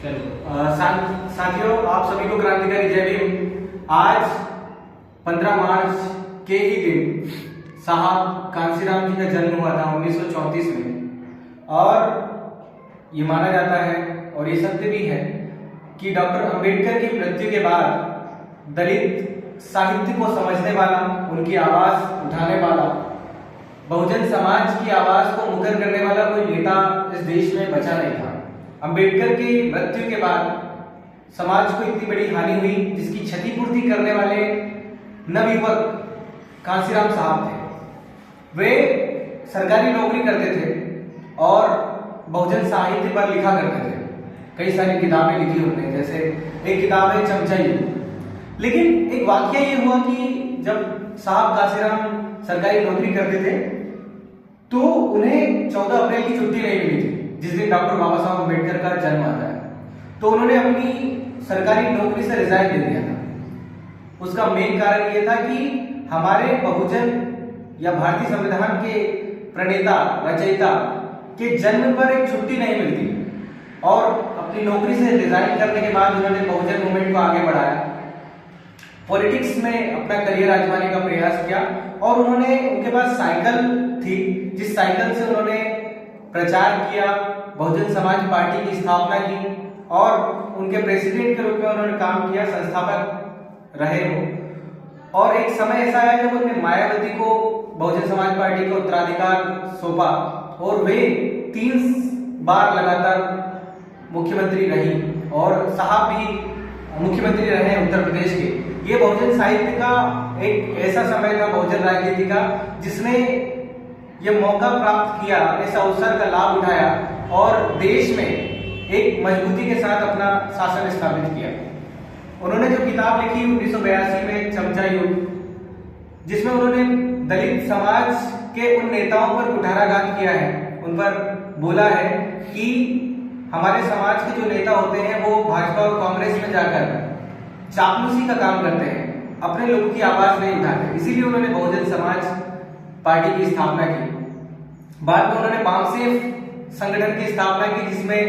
साथियों, आप सभी को क्रांतिकारी जय भीम। आज 15 मार्च के ही दिन साहब कांशीराम जी का जन्म हुआ था 1934 में। और ये माना जाता है और ये सत्य भी है कि डॉक्टर अंबेडकर की मृत्यु के बाद दलित साहित्य को समझने वाला, उनकी आवाज उठाने वाला, बहुजन समाज की आवाज को मुखर करने वाला कोई नेता इस देश में बचा नहीं था। अंबेडकर की मृत्यु के बाद समाज को इतनी बड़ी हानि हुई जिसकी क्षतिपूर्ति करने वाले नवयुवक कांशीराम साहब थे। वे सरकारी नौकरी करते थे और बहुजन साहित्य पर लिखा करते थे। कई सारी किताबें लिखी उन्होंने, जैसे एक किताब है चमचा युग। लेकिन एक वाकया ये हुआ कि जब साहब कांशीराम सरकारी नौकरी करते थे तो उन्हें 14 अप्रैल की छुट्टी नहीं मिली थी, जिस दिन डॉक्टर बाबा साहब अम्बेडकर का जन्म आता है। तो उन्होंने अपनी सरकारी नौकरी से रिजाइन दे दिया था। उसका मेन कारण यह था कि हमारे बहुजन या भारतीय संविधान के प्रणेता, रचयिता के जन्म पर एक छुट्टी नहीं मिलती। और अपनी नौकरी से रिजाइन करने के बाद उन्होंने बहुजन मूवमेंट को आगे बढ़ाया, पॉलिटिक्स में अपना करियर आजमाने का प्रयास किया। और उनके पास साइकिल थी, जिस साइकिल से उन्होंने प्रचार किया, बहुजन समाज पार्टी की स्थापना की और उनके प्रेसिडेंट के रूप में उन्होंने काम किया, संस्थापक रहे हो। और एक समय ऐसा आया जब उन्होंने मायावती को बहुजन समाज पार्टी का उत्तराधिकार सौंपा और वे 3 बार लगातार मुख्यमंत्री रही और साहब भी मुख्यमंत्री रहे उत्तर प्रदेश के। ये बहुजन साहित्य का एक ऐसा समय था, बहुजन राजनीति का, जिसने ये मौका प्राप्त किया, इस अवसर का लाभ उठाया और देश में एक मजबूती के साथ अपना शासन स्थापित किया। उन्होंने जो किताब लिखी 1982 में चमचा युग, जिसमें उन्होंने दलित समाज के उन नेताओं पर कुठाराघात किया है, उन पर बोला है कि हमारे समाज के जो नेता होते हैं वो भाजपा और कांग्रेस में जाकर चापलूसी का काम करते हैं, अपने लोगों की आवाज नहीं उठाते। इसीलिए उन्होंने बहुजन समाज पार्टी की स्थापना की। बाद में उन्होंने बामसेफ संगठन की स्थापना की, जिसमें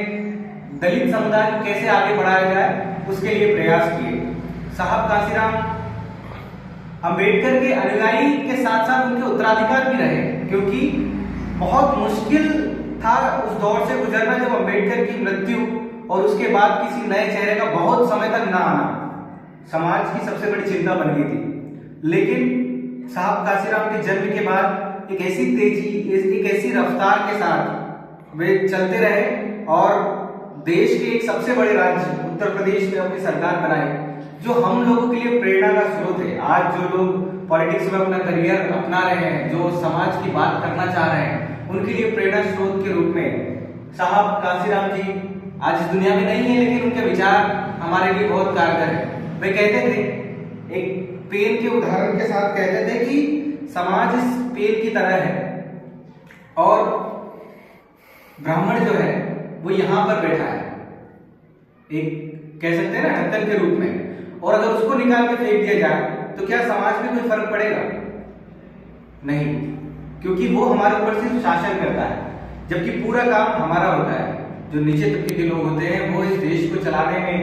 दलित समुदाय को कैसे आगे बढ़ाया जाए उसके लिए प्रयास किए। साहब कांशीराम अंबेडकर के अनुयायी के साथ साथ उनके उत्तराधिकार भी रहे, क्योंकि बहुत मुश्किल था उस दौर से गुजरना जब अंबेडकर की मृत्यु और उसके बाद किसी नए चेहरे का बहुत समय तक ना आना समाज की सबसे बड़ी चिंता बन गई थी। लेकिन साहब कांशीराम के जन्म के बाद एक ऐसी तेजी, एक ऐसी रफ्तार के साथ वे चलते रहे और देश के एक सबसे बड़े राज्य उत्तर प्रदेश में अपनी सरकार बनाई, जो हम लोगों के लिए प्रेरणा का स्रोत है। आज जो लोग पॉलिटिक्स में अपना करियर अपना रहे हैं, जो समाज की बात करना चाह रहे हैं, उनके लिए प्रेरणा स्रोत के रूप में साहब कांशीराम जी आज इस दुनिया में नहीं है, लेकिन उनके विचार हमारे लिए बहुत कारगर है। वे कहते थे, एक पेड़ के उदाहरण के साथ कहते थे कि समाज इस पेड़ की तरह है और ब्राह्मण जो है वो यहां पर बैठा है, एक कह सकते हैं ना ढक्कन के रूप में, और अगर उसको निकाल के फेंक दिया जाए तो क्या समाज में कोई फर्क पड़ेगा? नहीं, क्योंकि वो हमारे ऊपर सिर्फ शासन करता है, जबकि पूरा काम हमारा होता है। जो नीचे तबके के लोग होते हैं वो इस देश को चलाने में,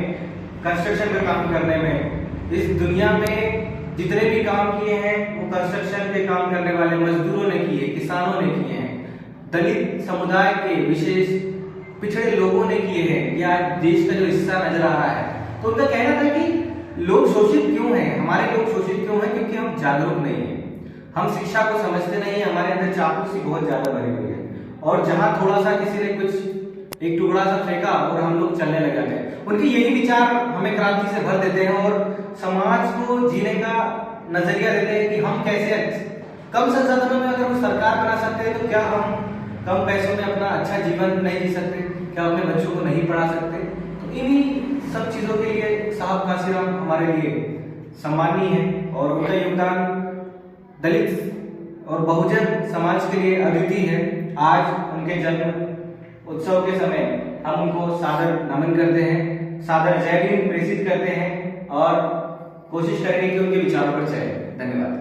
कंस्ट्रक्शन का काम करने में, इस दुनिया में जितने भी काम किए हैं वो कंस्ट्रक्शन के काम करने वाले मजदूरों ने किए, किसानों ने किए हैं, दलित समुदाय के विशेष पिछड़े लोगों ने किए हैं। या देश का जो हिस्सा नजर आ रहा है, तो उनका कहना था कि लोग शोषित क्यों हैं, हमारे लोग शोषित क्यों हैं? क्योंकि हम जागरूक नहीं है, हम शिक्षा को समझते नहीं है, हमारे अंदर चापलूसी बहुत ज्यादा भरी हुई है। और जहां थोड़ा सा किसी ने कुछ एक टुकड़ा सा फेंका और हम लोग चलने लग जाते हैं। उनके यही विचार हमें क्रांति से भर देते हैं और समाज को जीने का नजरिया देते हैं कि हम कैसे कम संसाधनों में अगर वो सरकार बना सकते हैं तो क्या हम कम पैसों में अपना अच्छा जीवन नहीं जी सकते? क्या अपने बच्चों को नहीं पढ़ा सकते? तो इन्हीं सब चीजों के लिए साहब कांशीराम हमारे लिए सम्मानीय है और उनका योगदान दलित और बहुजन समाज के लिए अद्वितीय है। आज उनके जन्म उत्सव के समय हम उनको सादर नमन करते हैं, सादर जय भीम प्रेषित करते हैं और कोशिश करेंगे कि उनके विचारों पर चले। धन्यवाद।